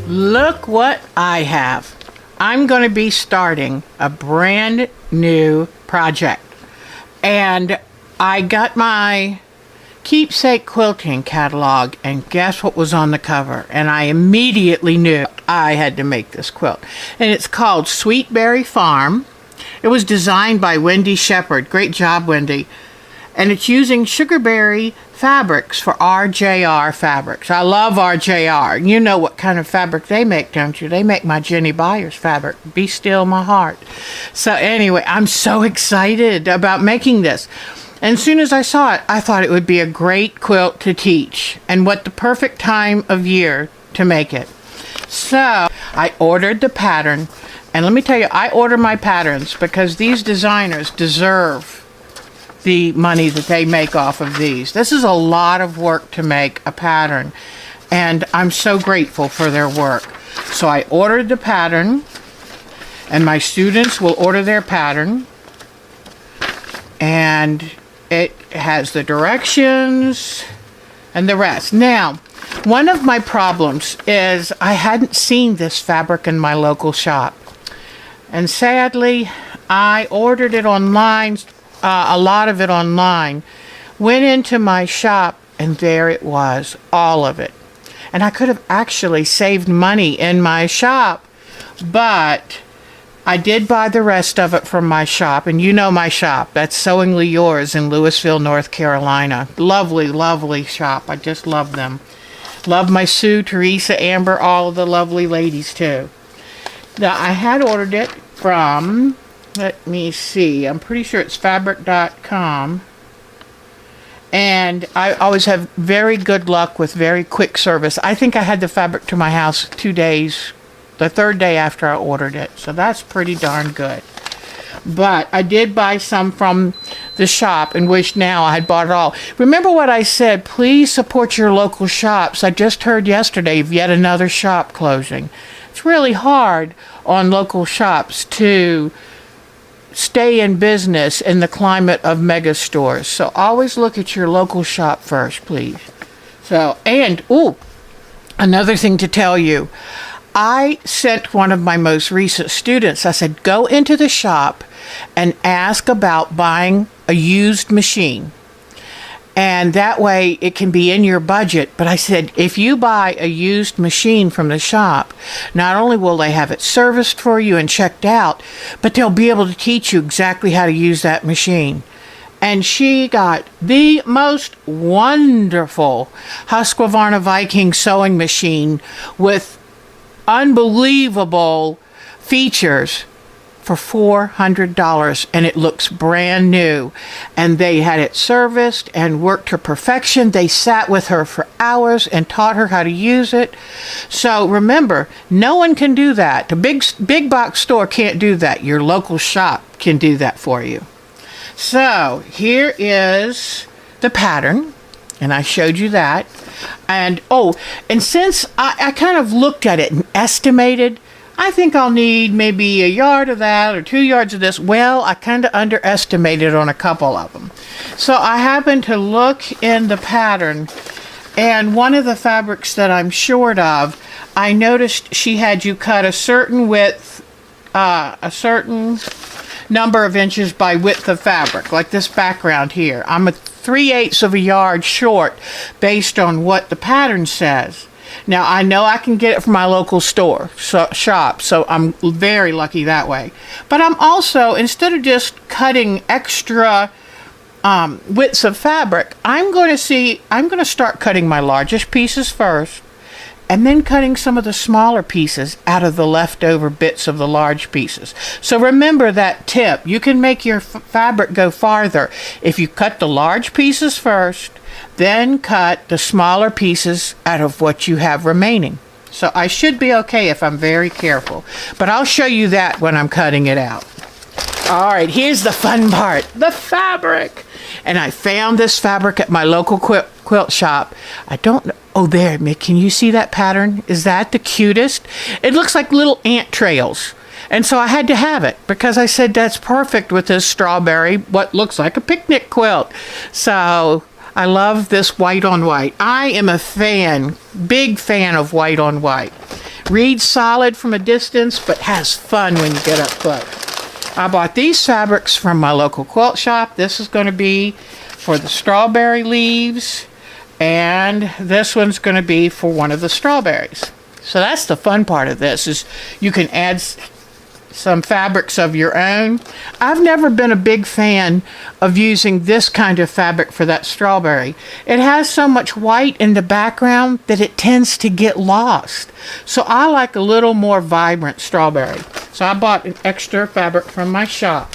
Look what I have. I'm going to be starting a brand new project. And I got my keepsake quilting catalog, and guess what was on the cover? And I immediately knew I had to make this quilt. And it's called Sweetberry Farm. It was designed by Wendy Sheppard. Great job, Wendy. And it's using sugarberry fabrics for RJR fabrics. I love RJR. You know what kind of fabric they make, don't you? They make my Jenny Byers fabric. Be still my heart. So anyway, I'm so excited about making this. And as soon as I saw it, I thought it would be a great quilt to teach. And what the perfect time of year to make it. So I ordered the pattern. And let me tell you, I order my patterns because these designers deserve the money that they make off of these. This is a lot of work to make a pattern, and I'm so grateful for their work. So I ordered the pattern, and my students will order their pattern, and it has the directions and the rest. Now, one of my problems is I hadn't seen this fabric in my local shop, and sadly I ordered it online, a lot of it online, went into my shop, and there it was, all of it. And I could have actually saved money in my shop, but I did buy the rest of it from my shop, and you know my shop. That's Sewingly Yours in Lewisville, North Carolina. Lovely, lovely shop. I just love them. Love my Sue, Teresa, Amber, all of the lovely ladies too. Now, I had ordered it from, let me see, I'm pretty sure it's fabric.com. And I always have very good luck with very quick service. I think I had the fabric to my house 2 days, the third day after I ordered it. So that's pretty darn good. But I did buy some from the shop and wish now I had bought it all. Remember what I said, please support your local shops. I just heard yesterday of yet another shop closing. It's really hard on local shops to stay in business in the climate of mega stores. So always look at your local shop first, please. So, and, another thing to tell you. I sent one of my most recent students, I said, go into the shop and ask about buying a used machine. And that way it can be in your budget. But I said, if you buy a used machine from the shop, not only will they have it serviced for you and checked out, but they'll be able to teach you exactly how to use that machine. And she got the most wonderful Husqvarna Viking sewing machine with unbelievable features for $400, and it looks brand new. And they had it serviced and worked to perfection. They sat with her for hours and taught her how to use it. So remember, no one can do that. The big box store can't do that. Your local shop can do that for you. So here is the pattern, and I showed you that. And since I kind of looked at it and estimated, I think I'll need maybe a yard of that or 2 yards of this. Well, I kind of underestimated on a couple of them. So I happened to look in the pattern, and one of the fabrics that I'm short of, I noticed she had you cut a certain width, a certain number of inches by width of fabric, like this background here. I'm a 3/8 of a yard short based on what the pattern says. Now, I know I can get it from my local shop, so I'm very lucky that way. But I'm also, instead of just cutting extra widths of fabric, I'm going to start cutting my largest pieces first, and then cutting some of the smaller pieces out of the leftover bits of the large pieces. So remember that tip. You can make your fabric go farther if you cut the large pieces first, then cut the smaller pieces out of what you have remaining. So I should be okay if I'm very careful. But I'll show you that when I'm cutting it out. All right, here's the fun part. The fabric. And I found this fabric at my local quilt shop. I don't know. Oh, there, Mick. Can you see that pattern? Is that the cutest? It looks like little ant trails. And so I had to have it because I said that's perfect with this strawberry, what looks like a picnic quilt. So I love this white on white. I am a fan, big fan of white on white. Reads solid from a distance, but has fun when you get up close. I bought these fabrics from my local quilt shop. This is going to be for the strawberry leaves, and this one's going to be for one of the strawberries. So that's the fun part of this, is you can add some fabrics of your own. I've never been a big fan of using this kind of fabric for that strawberry. It has so much white in the background that it tends to get lost. So I like a little more vibrant strawberry. So I bought an extra fabric from my shop.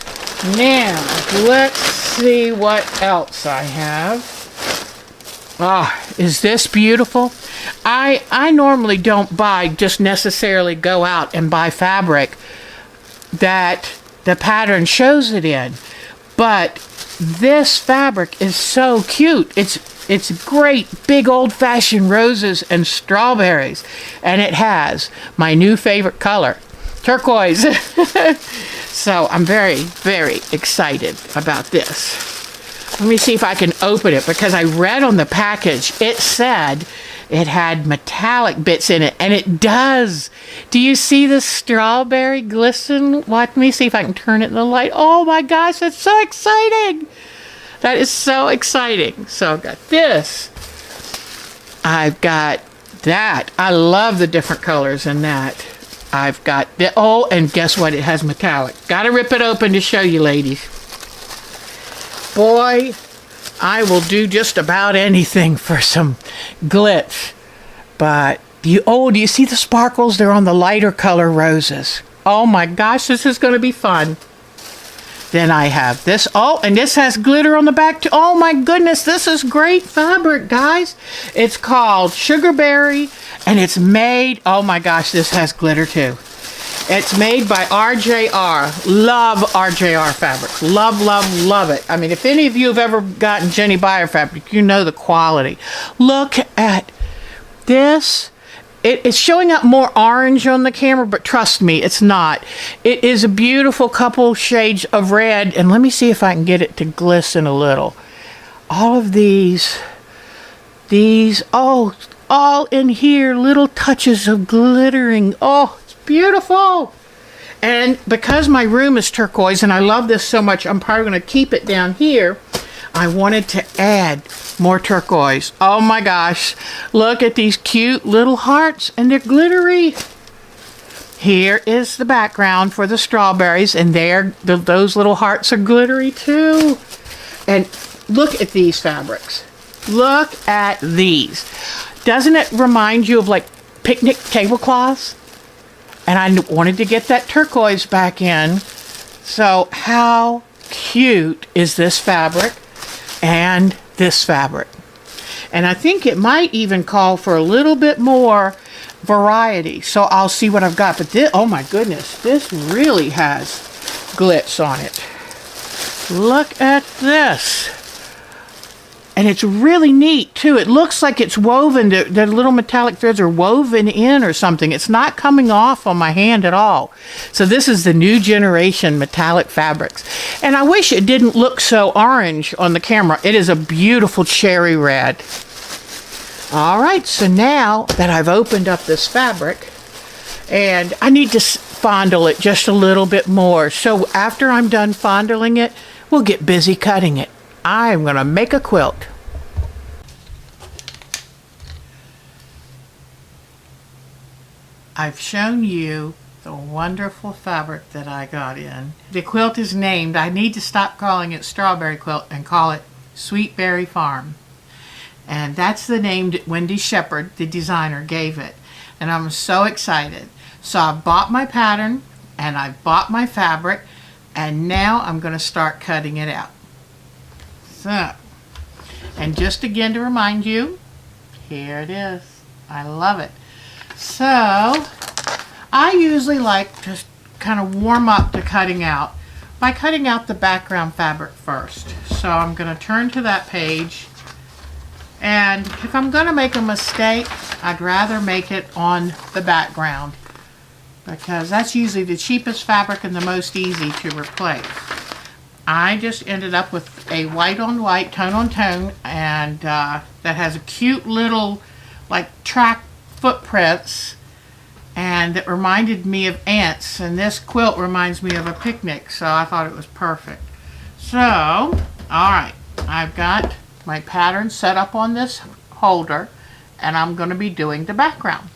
Now, let's see what else I have. Is this beautiful? I normally don't just necessarily go out and buy fabric that the pattern shows it in, but this fabric is so cute. It's great big old-fashioned roses and strawberries, and it has my new favorite color, turquoise. So I'm very, very excited about this. Let me see if I can open it, because I read on the package it said it had metallic bits in it, and it does. Do you see the strawberry glisten? Let me see if I can turn it in the light. Oh my gosh, that's so exciting. That is so exciting. So I've got this. I've got that. I love the different colors in that. I've got and guess what? It has metallic. Gotta rip it open to show you, ladies. Boy, I will do just about anything for some glitz. But do you see the sparkles? They're on the lighter color roses. Oh my gosh, this is going to be fun. Then I have this. And this has glitter on the back too. Oh my goodness, this is great fabric, guys. It's called Sugarberry, and it's made, oh my gosh, this has glitter too. It's made by RJR. Love RJR fabrics. Love, love, love it. I mean, if any of you have ever gotten Jenny Beyer fabric, you know the quality. Look at this. It's showing up more orange on the camera, but trust me, it's not. It is a beautiful couple shades of red, and let me see if I can get it to glisten a little. All of these, all in here, little touches of glittering. Oh, beautiful. And because my room is turquoise and I love this so much, I'm probably going to keep it down here. I wanted to add more turquoise. Oh my gosh, look at these cute little hearts, and they're glittery. Here is the background for the strawberries, and those little hearts are glittery too. And look at these fabrics. Look at these. Doesn't it remind you of like picnic tablecloths? And I wanted to get that turquoise back in. So how cute is this fabric and this fabric? And I think it might even call for a little bit more variety. So I'll see what I've got. But this, oh my goodness, this really has glitz on it. Look at this. And it's really neat, too. It looks like it's woven. The little metallic threads are woven in or something. It's not coming off on my hand at all. So this is the new generation metallic fabrics. And I wish it didn't look so orange on the camera. It is a beautiful cherry red. All right, so now that I've opened up this fabric, and I need to fondle it just a little bit more. So after I'm done fondling it, we'll get busy cutting it. I'm going to make a quilt. I've shown you the wonderful fabric that I got in. The quilt is named, I need to stop calling it Strawberry Quilt and call it Sweet Berry Farm. And that's the name that Wendy Sheppard, the designer, gave it. And I'm so excited. So I bought my pattern and I bought my fabric, and now I'm going to start cutting it out. So, and just again to remind you, here it is. I love it. So, I usually like to kind of warm up to cutting out by cutting out the background fabric first. So I'm going to turn to that page, and if I'm going to make a mistake, I'd rather make it on the background, because that's usually the cheapest fabric and the most easy to replace. I just ended up with a white on white, tone on tone, and that has a cute little like track footprints, and it reminded me of ants, and this quilt reminds me of a picnic, so I thought it was perfect. So, alright, I've got my pattern set up on this holder, and I'm going to be doing the background.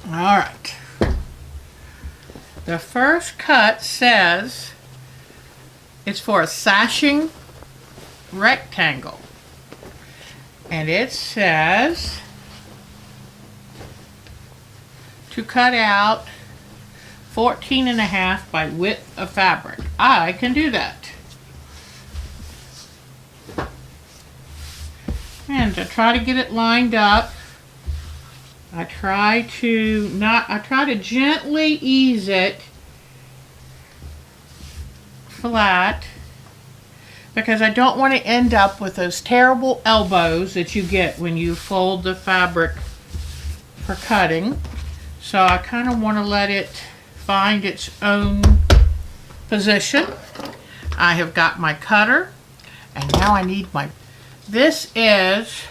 Alright. The first cut says it's for a sashing rectangle. And it says to cut out 14.5 by width of fabric. I can do that. And to try to get it lined up, I try to gently ease it flat, because I don't want to end up with those terrible elbows that you get when you fold the fabric for cutting. So I kind of want to let it find its own position. I have got my cutter, and now I need this is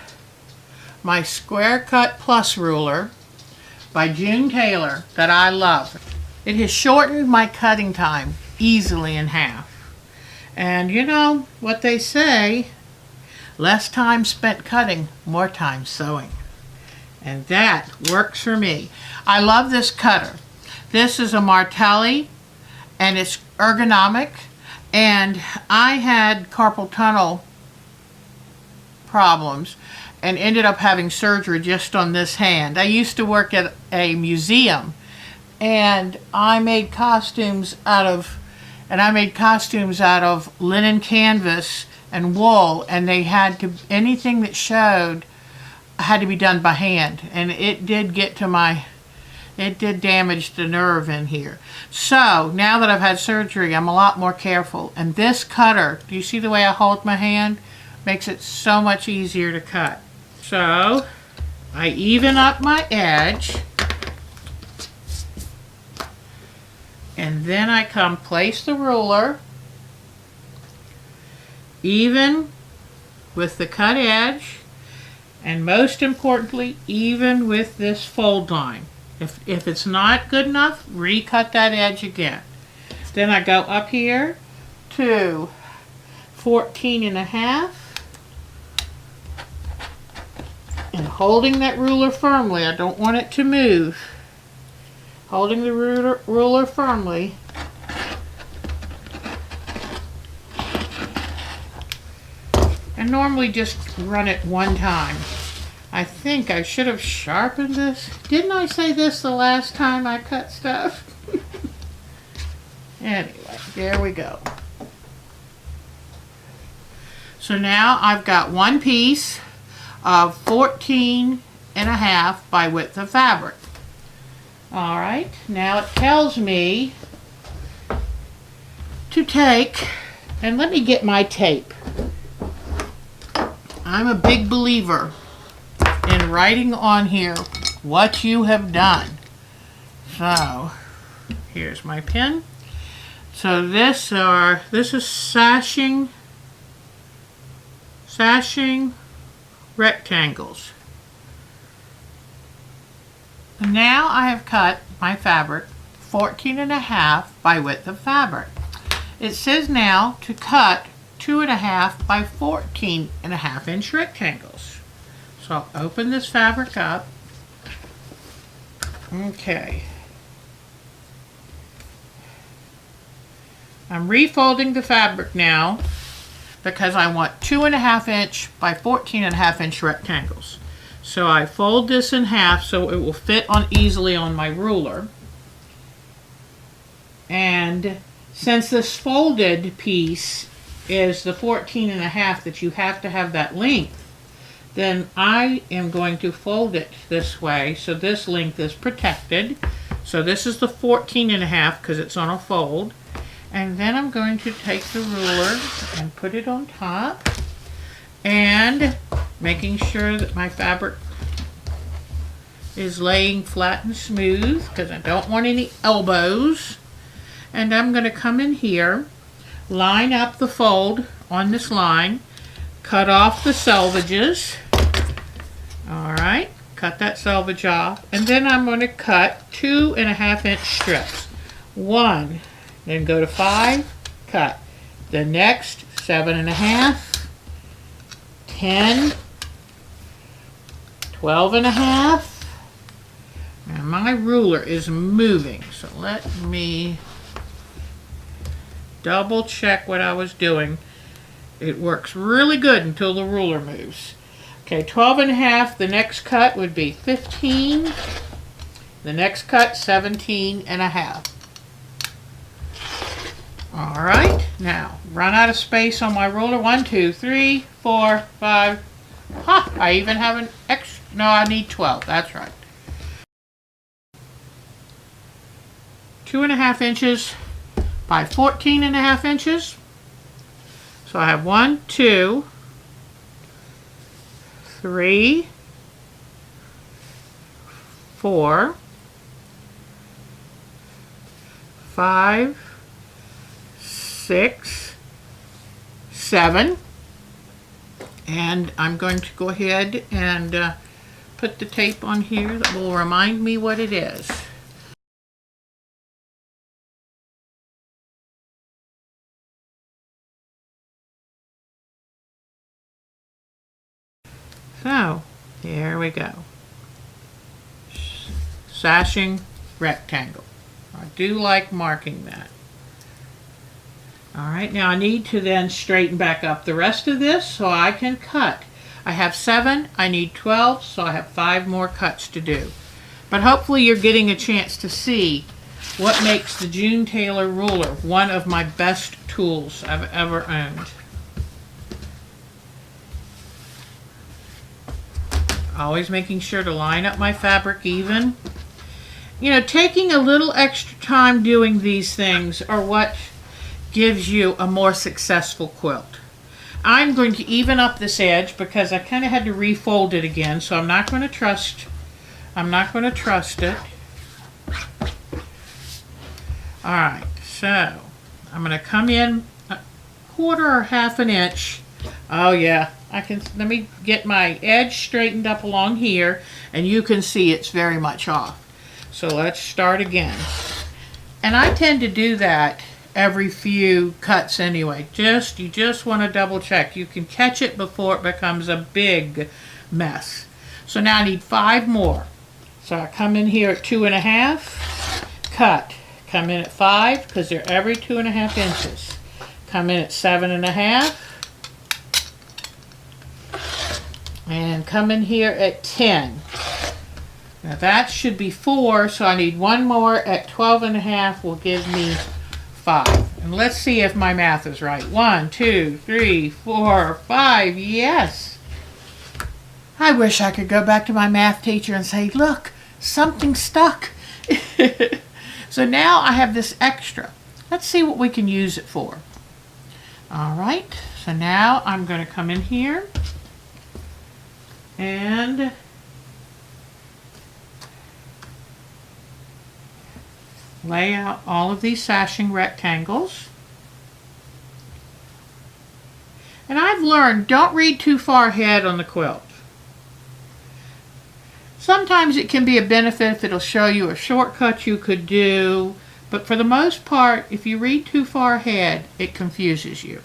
my Square Cut Plus ruler by Tailor that I love. It has shortened my cutting time easily in half. And you know what they say, less time spent cutting, more time sewing. And that works for me. I love this cutter. This is a Martelli, and it's ergonomic. And I had carpal tunnel problems and ended up having surgery just on this hand. I used to work at a museum, and I made costumes out of linen canvas and wool, and they had to, anything that showed had to be done by hand, and it did damage the nerve in here. So now that I've had surgery, I'm a lot more careful, and this cutter, do you see the way I hold my hand? Makes it so much easier to cut. So I even up my edge, and then I place the ruler even with the cut edge, and most importantly, even with this fold line. If it's not good enough, recut that edge again. Then I go up here to 14.5, and holding that ruler firmly, I don't want it to move. Holding the ruler firmly, and normally just run it one time. I think I should have sharpened this. Didn't I say this the last time I cut stuff? Anyway, there we go. So now I've got one piece of 14.5 by width of fabric. Alright, now it tells me to take, and let me get my tape. I'm a big believer in writing on here what you have done. So, here's my pen. So this is sashing rectangles. Now I have cut my fabric 14.5 by width of fabric. It says now to cut 2.5 by 14.5 inch rectangles. So I'll open this fabric up. Okay. I'm refolding the fabric now because I want 2.5 inch by 14.5 inch rectangles. So I fold this in half so it will fit easily on my ruler. And since this folded piece is the 14.5 that you have to have that length, then I am going to fold it this way so this length is protected. So this is the 14.5 because it's on a fold. And then I'm going to take the ruler and put it on top, and making sure that my fabric is laying flat and smooth because I don't want any elbows. And I'm going to come in here, line up the fold on this line, cut off the selvages. Alright, cut that selvage off, and then I'm going to cut 2.5-inch strips. 1, then go to 5, cut. The next 7.5, 10, 12.5. Now my ruler is moving, so let me double check what I was doing. It works really good until the ruler moves. Okay, 12.5. The next cut would be 15. The next cut, 17.5. All right, now run out of space on my ruler. 1, 2, 3, 4, 5. Ha! I even have an extra. No, I need 12. That's right. 2.5 inches by 14.5 inches. So I have 1, 2, 3, 4, 5, 6, 7, and I'm going to go ahead and put the tape on here that will remind me what it is. So, here we go. Sashing rectangle. I do like marking that. Alright, now I need to then straighten back up the rest of this so I can cut. I have 7, I need 12, so I have 5 more cuts to do. But hopefully you're getting a chance to see what makes the June Tailor ruler one of my best tools I've ever owned. Always making sure to line up my fabric even. You know, taking a little extra time doing these things are what gives you a more successful quilt. I'm going to even up this edge because I kind of had to refold it again, so I'm not going to trust it. Alright, so I'm going to come in a 1/4 or 1/2 inch. Oh yeah, let me get my edge straightened up along here, and you can see it's very much off. So let's start again. And I tend to do that every few cuts anyway. You just want to double check. You can catch it before it becomes a big mess. So now I need 5 more. So I come in here at 2.5, cut. Come in at 5 because they're every 2.5 inches. Come in at 7.5. And come in here at 10. Now that should be 4, so I need 1 more at 12.5 will give me 5. And let's see if my math is right. 1, 2, 3, 4, 5. Yes. I wish I could go back to my math teacher and say, look, something stuck. So now I have this extra. Let's see what we can use it for. All right. So now I'm going to come in here and lay out all of these sashing rectangles. And I've learned, don't read too far ahead on the quilt. Sometimes it can be a benefit if it'll show you a shortcut you could do, but for the most part, if you read too far ahead, it confuses you.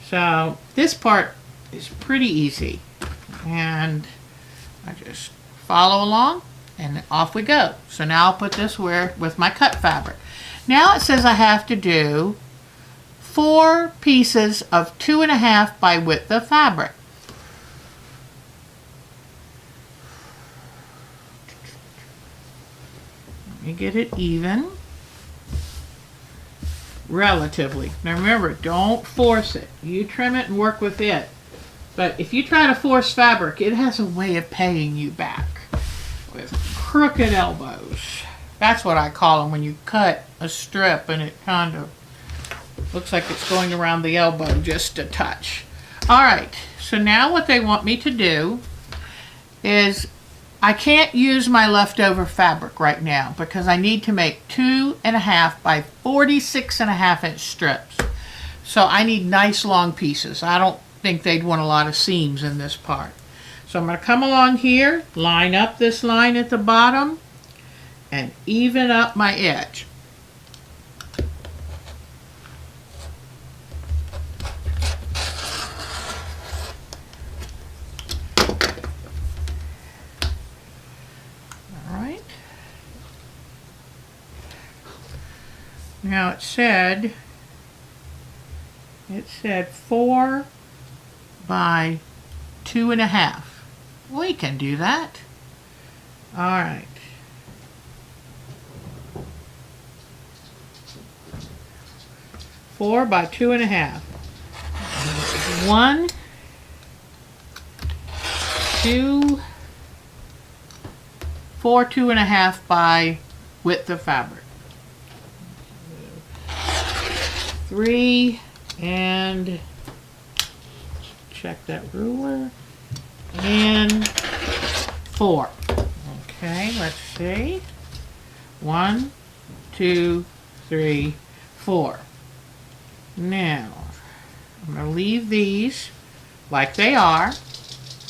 So this part is pretty easy, and I just follow along and off we go. So now I'll put this with my cut fabric. Now it says I have to do 4 pieces of 2.5 by width of fabric. Let me get it even. Relatively. Now remember, don't force it. You trim it and work with it. But if you try to force fabric, it has a way of paying you back with crooked elbows. That's what I call them when you cut a strip and it kind of looks like it's going around the elbow just a touch. Alright, so now what they want me to do is, I can't use my leftover fabric right now because I need to make 2.5 by 46.5 inch strips. So I need nice long pieces. I don't think they'd want a lot of seams in this part. So I'm going to come along here, line up this line at the bottom, and even up my edge. Alright. Now it said 4 by 2.5. We can do that. Alright. Four by 2.5. 1, 2, 4, 2.5 by width of fabric. 3 and check that ruler. And 4. Okay, let's see. 1, 2, 3, 4. Now, I'm going to leave these like they are.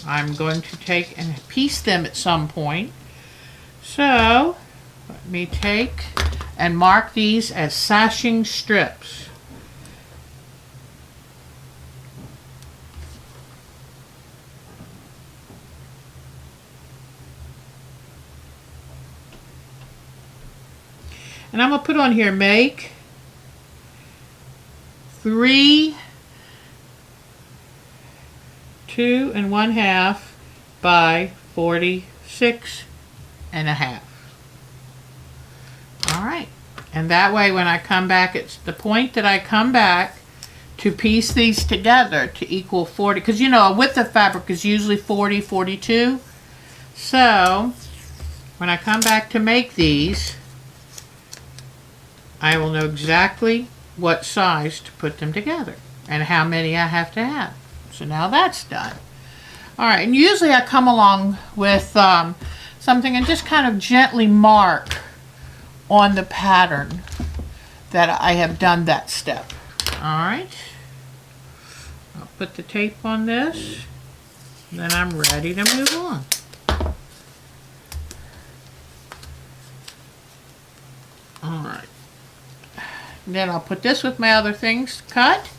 I'm going to take and piece them at some point. So, let me take and mark these as sashing strips. And I'm going to put on here, make 3 2.5 by 46.5. All right. And that way when I come back, it's the point that I come back to piece these together to equal 40. Because, you know, a width of fabric is usually 40, 42. So, when I come back to make these, I will know exactly what size to put them together and how many I have to have. So now that's done. All right, and usually I come along with something and just kind of gently mark on the pattern that I have done that step. All right, I'll put the tape on this, and then I'm ready to move on. All right. Then I'll put this with my other things cut,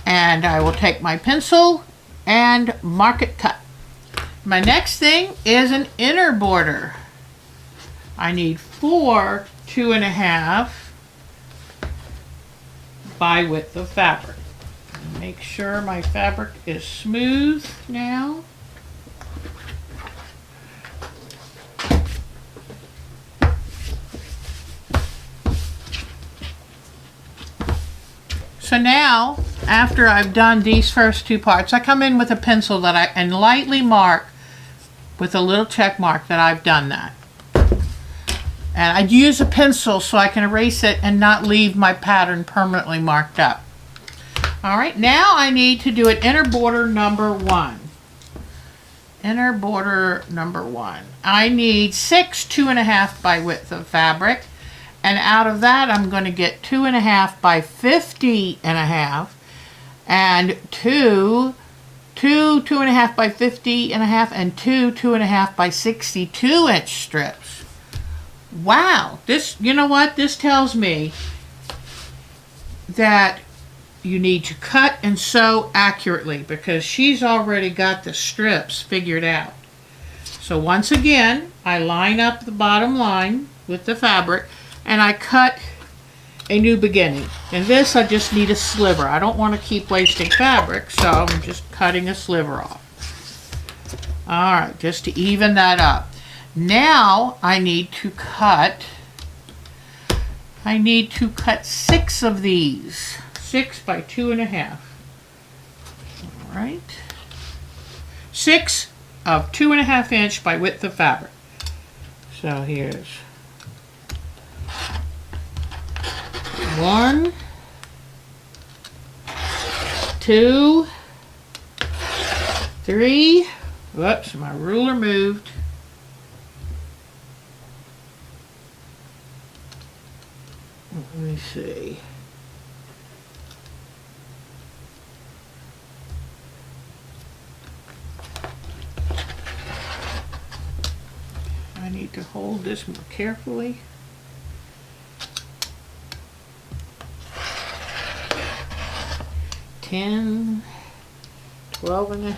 and I will take my pencil and mark it cut. My next thing is an inner border. I need 4 2.5 by width of fabric. Make sure my fabric is smooth now. So now, after I've done these first two parts, I come in with a pencil and lightly mark with a little check mark that I've done that. And I use a pencil so I can erase it and not leave my pattern permanently marked up. All right, now I need to do an inner border number 1. Inner border number 1. I need 6 2.5 by width of fabric. And out of that, I'm going to get 2.5 by 50.5 and 2 2.5 by 50.5 and 2 2.5 by 62-inch strips. Wow, this, you know what? This tells me that you need to cut and sew accurately because she's already got the strips figured out. So once again, I line up the bottom line with the fabric and I cut a new beginning. And this, I just need a sliver. I don't want to keep wasting fabric, so I'm just cutting a sliver off. All right, just to even that up. Now I need to cut 6 of these. 6 by 2.5. All right. 6 of 2.5 inch by width of fabric. So here's 1, 2, 3. Whoops, my ruler moved. Let me see. hold this more carefully. $10, $12.50,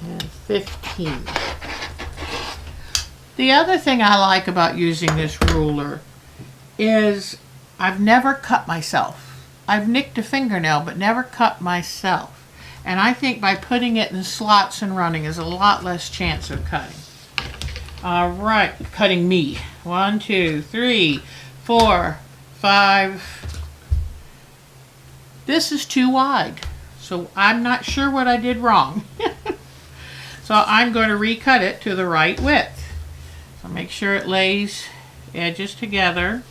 and $15. The other thing I like about using this ruler is I've never cut myself. I've nicked a fingernail but never cut myself. And I think by putting it in slots and running is a lot less chance of cutting. All right, cutting me. 1, 2, 3, 4, 5. This is too wide, so I'm not sure what I did wrong. So I'm going to recut it to the right width. So make sure it lays edges together.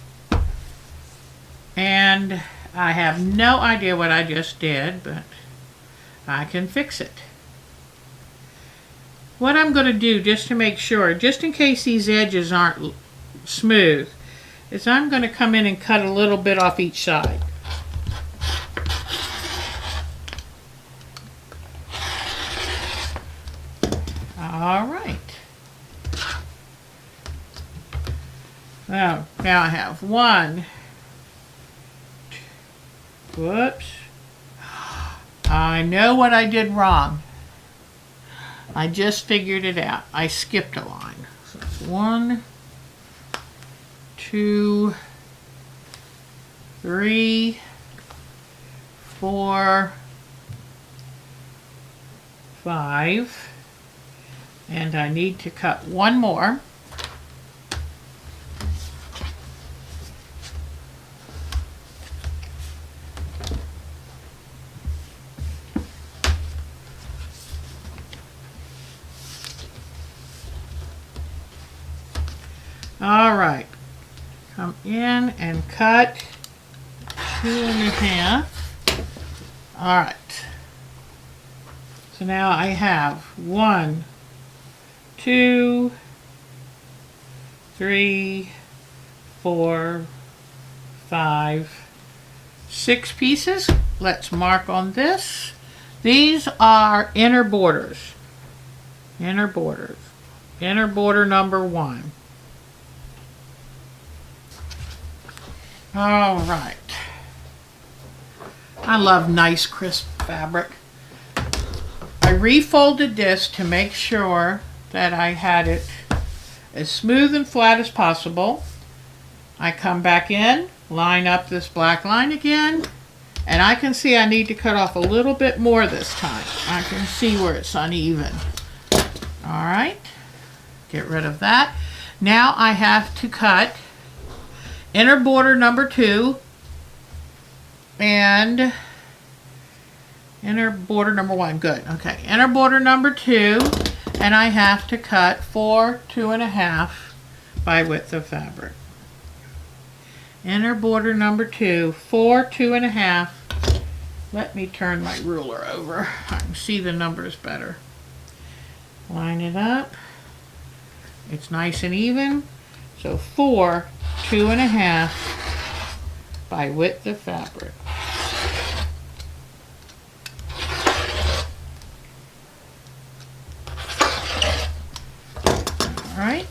And I have no idea what I just did, but I can fix it. What I'm going to do, just to make sure, just in case these edges aren't smooth, is I'm going to come in and cut a little bit off each side. All right. Now I have 1. Whoops. I know what I did wrong. I just figured it out. I skipped a line. So it's 1, 2, 3, 4, 5. And I need to cut one more. All right, come in and cut 2.5. All right, so now I have 1, 2, 3, 4, 5, 6 pieces. Let's mark on this. These are inner borders. Inner borders. Inner border number 1. All right. I love nice crisp fabric. I refolded this to make sure that I had it as smooth and flat as possible. I come back in, line up this black line again, and I can see I need to cut off a little bit more this time. I can see where it's uneven. All right, get rid of that. Now I have to cut inner border number 2 and inner border number 1. Good. Okay. Inner border number 2, and I have to cut 4 2.5 by width of fabric. Inner border number 2, 4 2.5. Let me turn my ruler over. I can see the numbers better. Line it up. It's nice and even. So 4 2.5 by width of fabric. All right.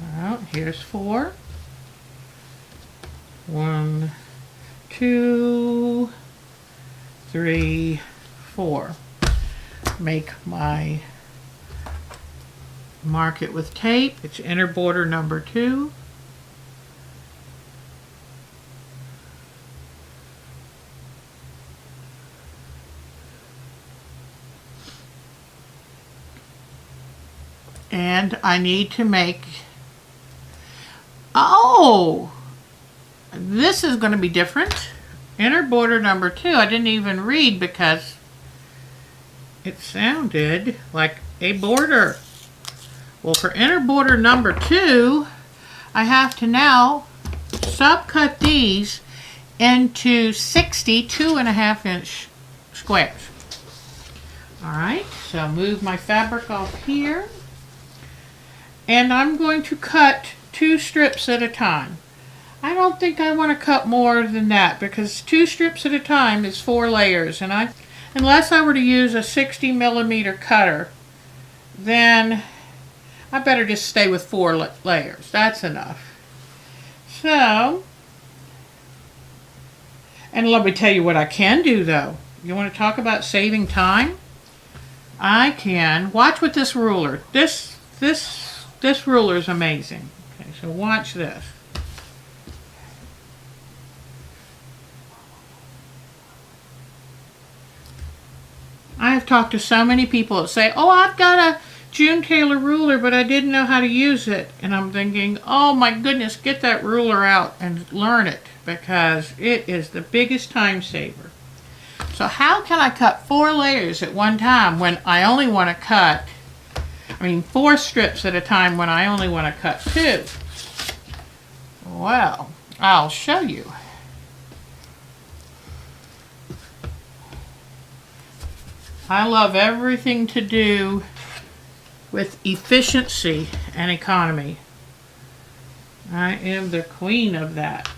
Well, here's 4. 1, 2, 3, 4. Make my mark it with tape. It's inner border number 2. And I need to make, oh, this is going to be different. Inner border number 2, I didn't even read because it sounded like a border. Well, for inner border number 2, I have to now subcut these into 60 2.5-inch squares. All right, so move my fabric off here. And I'm going to cut 2 strips at a time. I don't think I want to cut more than that because 2 strips at a time is 4 layers. And unless I were to use a 60mm cutter, then I better just stay with 4 layers. That's enough. So, and let me tell you what I can do though. You want to talk about saving time? I can watch with this ruler. This ruler is amazing. Okay, so watch this. I have talked to so many people that say, oh, I've got a June Tailor ruler, but I didn't know how to use it. And I'm thinking, oh my goodness, get that ruler out and learn it, because it is the biggest time saver. So how can I cut 4 layers at one time when I only want to cut, 4 strips at a time when I only want to cut 2? Well, I'll show you. I love everything to do with efficiency and economy. I am the queen of that.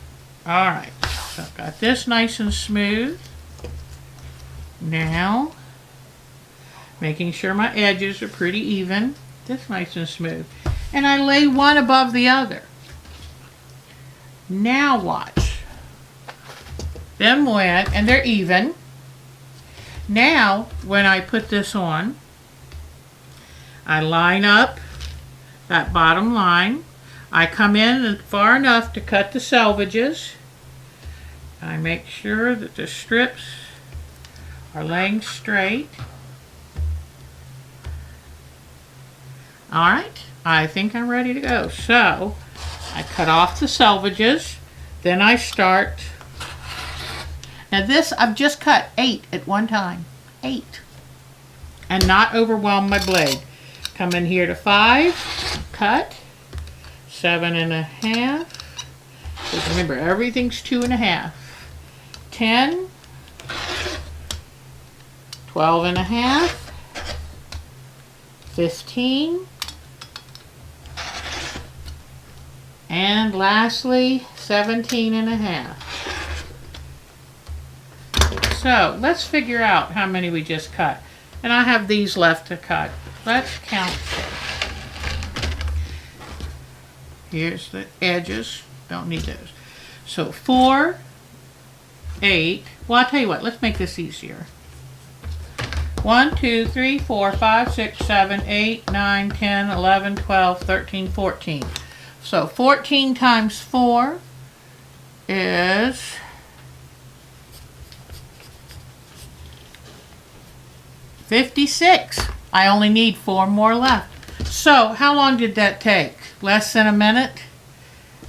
Alright, so I've got this nice and smooth. Now, making sure my edges are pretty even. This nice and smooth. And I lay one above the other. Now watch. Them went, and they're even. Now, when I put this on, I line up that bottom line. I come in far enough to cut the selvages. I make sure that the strips are laying straight. Alright, I think I'm ready to go. So, I cut off the selvages, then I start. Now this, I've just cut 8 at one time. 8. And not overwhelm my blade. Come in here to 5, cut, 7.5. Because remember, everything's 2.5. 10, 12.5, 15, and lastly, 17.5. So let's figure out how many we just cut. And I have these left to cut. Let's count. Here's the edges. Don't need those. So 4, 8. Well, I'll tell you what. Let's make this easier. 1, 2, 3, 4, 5, 6, 7, 8, 9, 10, 11, 12, 13, 14. So 14 times 4 is 56. I only need 4 more left. So how long did that take? Less than a minute.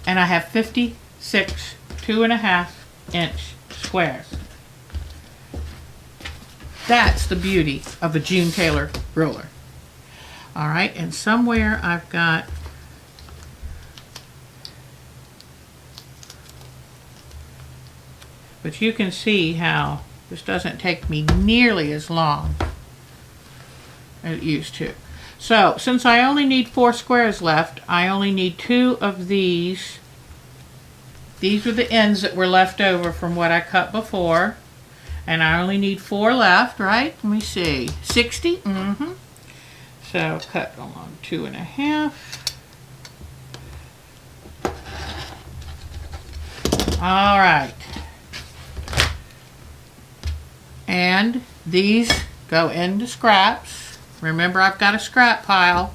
And I have 56 2.5 inch squares. That's the beauty of a June Tailor ruler. Alright, and somewhere I've got but you can see how this doesn't take me nearly as long as it used to. So, since I only need 4 squares left, I only need 2 of these. These are the ends that were left over from what I cut before. And I only need 4 left, right? Let me see. 60? Mm-hmm. So, cut along 2.5. Alright. And these go into scraps. Remember, I've got a scrap pile.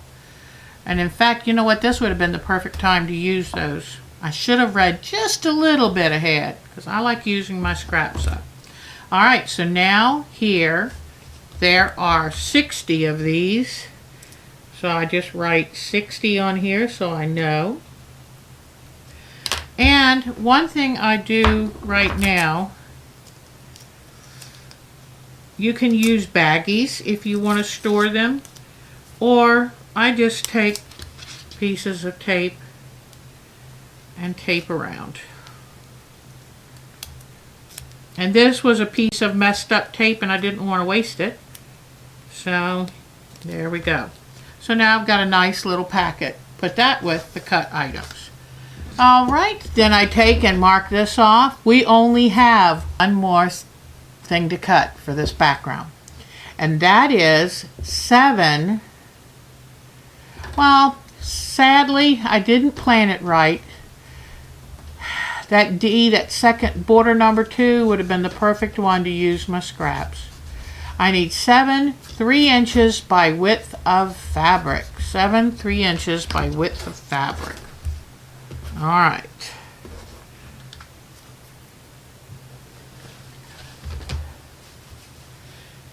And in fact, you know what? This would have been the perfect time to use those. I should have read just a little bit ahead, because I like using my scraps up. Alright, so now here, there are 60 of these. So I just write 60 on here so I know. And one thing I do right now, you can use baggies if you want to store them, or I just take pieces of tape and tape around. And this was a piece of messed up tape and I didn't want to waste it. So there we go. So now I've got a nice little packet. Put that with the cut items. Alright, then I take and mark this off. We only have one more thing to cut for this background. And that is 7 Well, sadly, I didn't plan it right. That D, that second border number 2, would have been the perfect one to use my scraps. I need 7 3" by width of fabric. 7 3" by width of fabric. All right.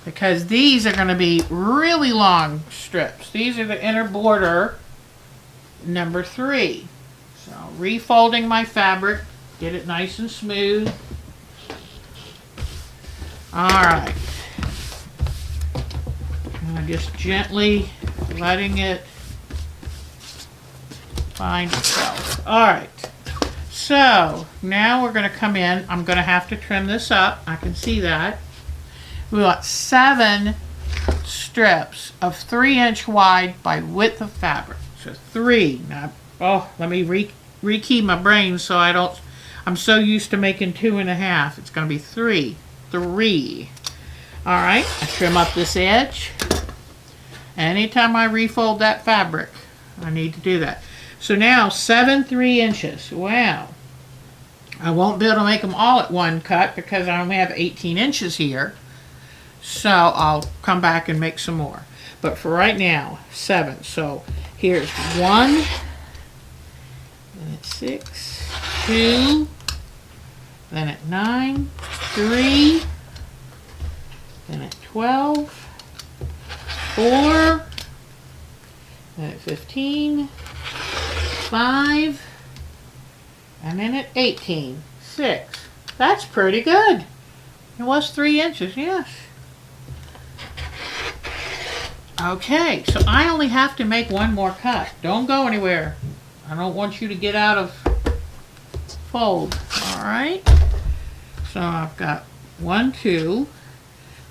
Because these are going to be really long strips. These are the inner border number 3. So refolding my fabric, get it nice and smooth. All right. And just gently letting it find itself. All right. So now we're going to come in. I'm going to have to trim this up. I can see that. We want 7 strips of 3" wide by width of fabric. So 3. Now, oh, let me rekey my brain so I don't. I'm so used to making 2.5. It's going to be 3. 3. All right. I trim up this edge. Anytime I refold that fabric, I need to do that. So now 7 3". Wow. I won't be able to make them all at one cut because I only have 18 inches here. So I'll come back and make some more. But for right now, 7. So here's 1, then it's 6, 2, then at 9, 3, then at 12, 4, then at 15, 5, and then at 18, 6. That's pretty good. It was 3 inches, yes. Okay, so I only have to make one more cut. Don't go anywhere. I don't want you to get out of fold. All right. So I've got 1, 2,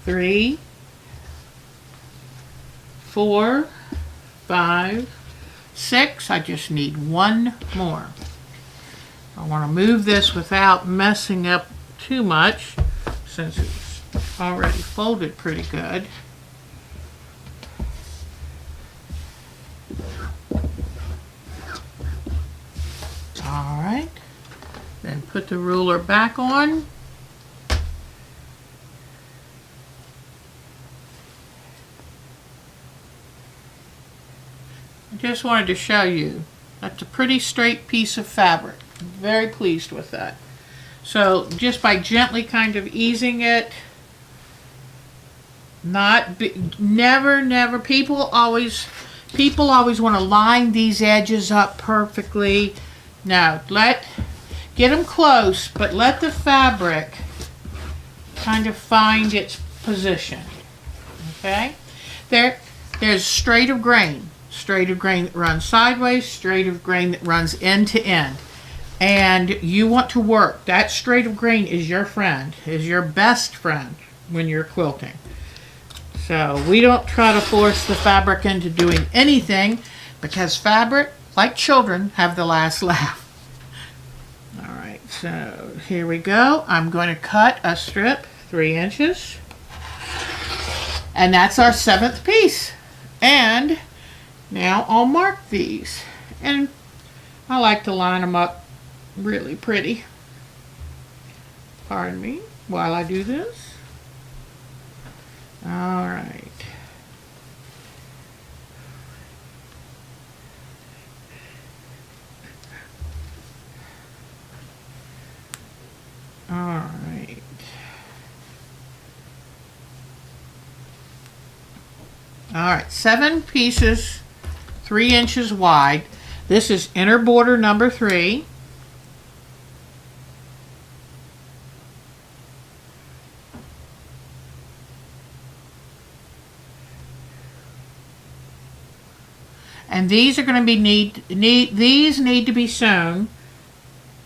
3, 4, 5, 6. I just need one more. I want to move this without messing up too much since it's already folded pretty good. All right, then put the ruler back on. I just wanted to show you that's a pretty straight piece of fabric. I'm very pleased with that. So just by gently kind of easing it, never, people always want to line these edges up perfectly. No, get them close, but let the fabric kind of find its position. Okay? There's straight of grain that runs sideways, straight of grain that runs end to end. And you want to work. That straight of grain is your friend, is your best friend when you're quilting. So we don't try to force the fabric into doing anything because fabric, like children, have the last laugh. All right, so here we go. I'm going to cut a strip 3 inches. And that's our 7th piece. And now I'll mark these. And I like to line them up really pretty. Pardon me while I do this. All right. All right. All right, 7 pieces, 3 inches wide. This is inner border number 3. And these are going to be these need to be sewn.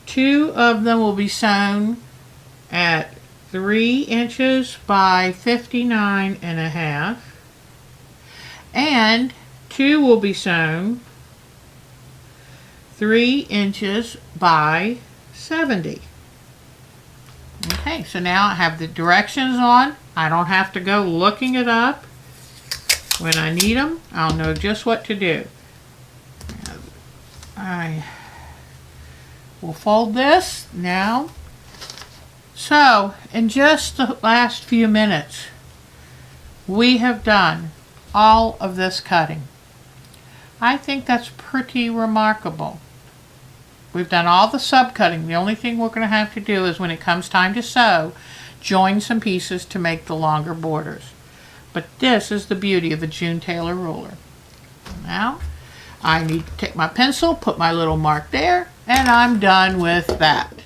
2 of them will be sewn at 3 inches by 59.5, and 2 will be sewn 3 inches by 70. Okay, so now I have the directions on. I don't have to go looking it up. When I need them, I'll know just what to do. I will fold this now. So, in just the last few minutes, we have done all of this cutting. I think that's pretty remarkable. We've done all the sub-cutting. The only thing we're going to have to do is when it comes time to sew, join some pieces to make the longer borders. But this is the beauty of the June Tailor ruler. Now, I need to take my pencil, put my little mark there, and I'm done with that.